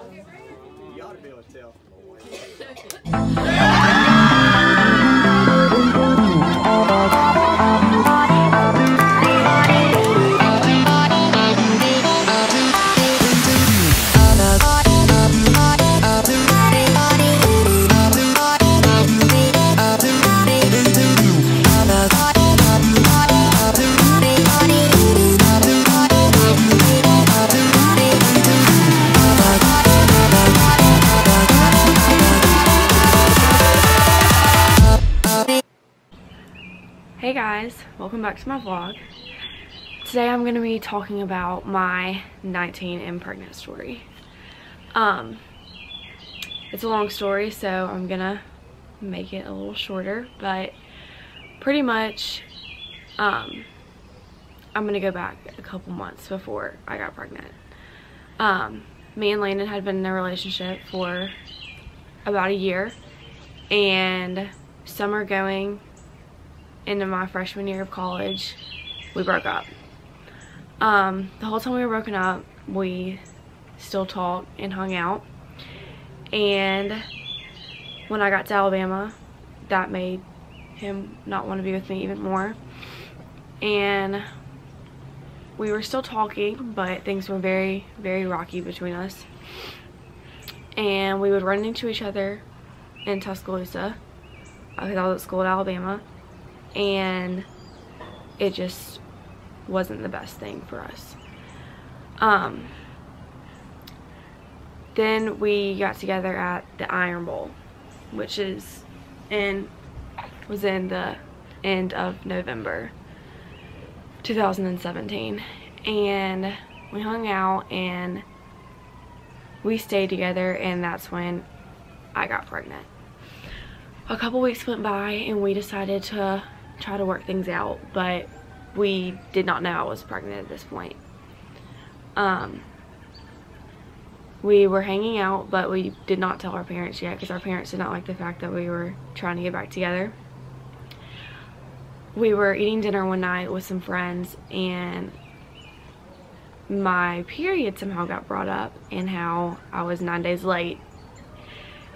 You ought to be able to tell. Hey guys, welcome back to my vlog. Today I'm going to be talking about my 19 and pregnant story. It's a long story, so I'm gonna make it a little shorter, but pretty much I'm gonna go back a couple months before I got pregnant. Me and Landon had been in a relationship for about a year, and summer going into my freshman year of college, we broke up. The whole time we were broken up, we still talked and hung out, and when I got to Alabama, that made him not want to be with me even more, and we were still talking, but things were very, very rocky between us, and we would run into each other in Tuscaloosa because I was at school at Alabama, and it just wasn't the best thing for us. Then we got together at the Iron Bowl, which was in the end of November 2017, and we hung out and we stayed together, and that's when I got pregnant. A couple weeks went by and we decided to try to work things out, but we did not know I was pregnant at this point. We were hanging out, but we did not tell our parents yet because our parents did not like the fact that we were trying to get back together. We were eating dinner one night with some friends, and my period somehow got brought up and how I was 9 days late.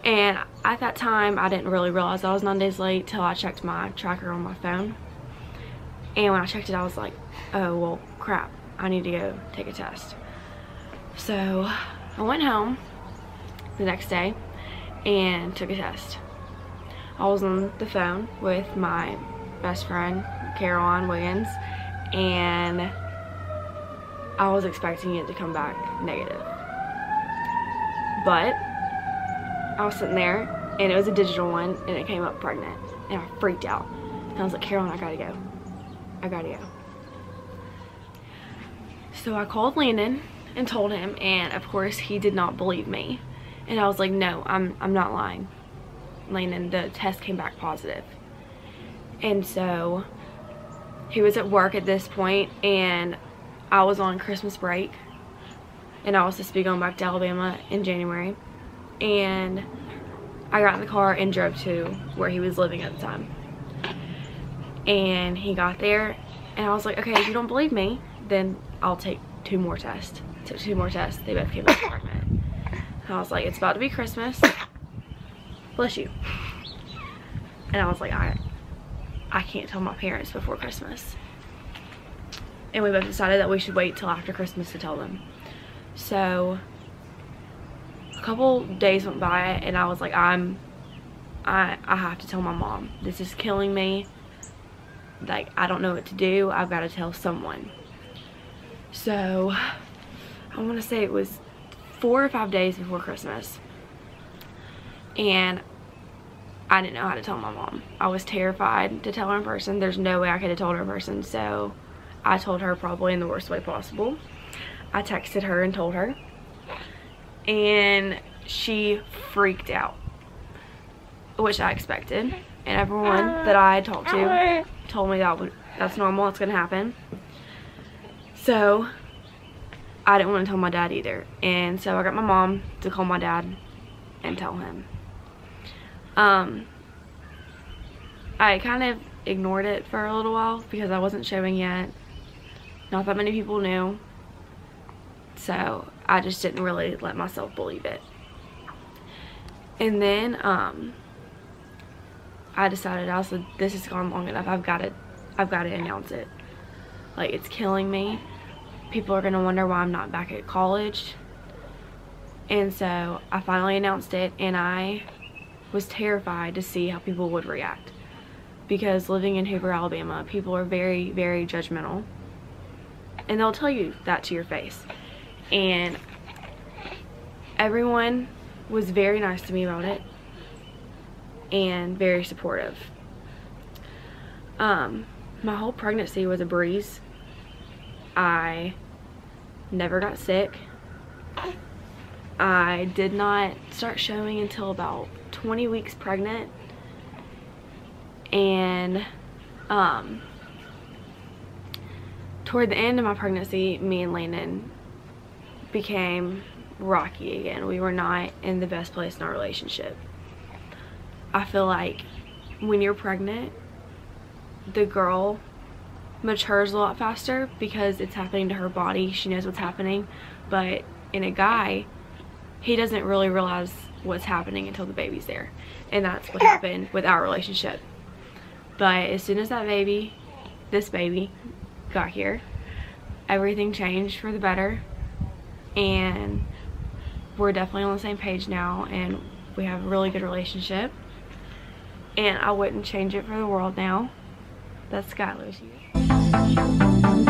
And at that time, I didn't really realize I was 9 days late till I checked my tracker on my phone. And when I checked it, I was like, oh, well, crap. I need to go take a test. So I went home the next day and took a test. I was on the phone with my best friend, Caroline Wiggins, and I was expecting it to come back negative. But I was sitting there, and it was a digital one, and it came up pregnant, and I freaked out. And I was like, Caroline, I gotta go. I gotta go. So I called Landon and told him, and of course he did not believe me. And I was like, no, I'm not lying. Landon, the test came back positive. And so he was at work at this point, and I was on Christmas break, and I was supposed to be going back to Alabama in January. And I got in the car and drove to where he was living at the time. And he got there, and I was like, okay, if you don't believe me, then I'll take 2 more tests. Took 2 more tests. They both came back pregnant. And I was like, it's about to be Christmas. Bless you. And I was like, I can't tell my parents before Christmas. And we both decided that we should wait till after Christmas to tell them. So a couple days went by, and I was like, I have to tell my mom. This is killing me. Like, I don't know what to do. I've got to tell someone. So I want to say it was 4 or 5 days before Christmas, and I didn't know how to tell my mom. I was terrified to tell her in person. There's no way I could have told her in person, so I told her probably in the worst way possible. I texted her and told her, and she freaked out, which I expected, and everyone that I had talked to told me that's normal, it's gonna happen. So I didn't want to tell my dad either, and so I got my mom to call my dad and tell him. I kind of ignored it for a little while because I wasn't showing yet. Not that many people knew. So I just didn't really let myself believe it. And then I decided, I was like, this has gone long enough. I've got to announce it. Like, it's killing me. People are going to wonder why I'm not back at college. And so I finally announced it, and I was terrified to see how people would react. Because living in Hoover, Alabama, people are very, very judgmental. And they'll tell you that to your face. And everyone was very nice to me about it. And very supportive. My whole pregnancy was a breeze. I never got sick. I did not start showing until about 20 weeks pregnant. And toward the end of my pregnancy, me and Landon became rocky again. We were not in the best place in our relationship. I feel like when you're pregnant, the girl matures a lot faster because it's happening to her body. She knows what's happening. But in a guy, he doesn't really realize what's happening until the baby's there. And that's what happened with our relationship. But as soon as that baby, this baby, got here, everything changed for the better. And we're definitely on the same page now, and we have a really good relationship. And I wouldn't change it for the world now. That's Skylar's here.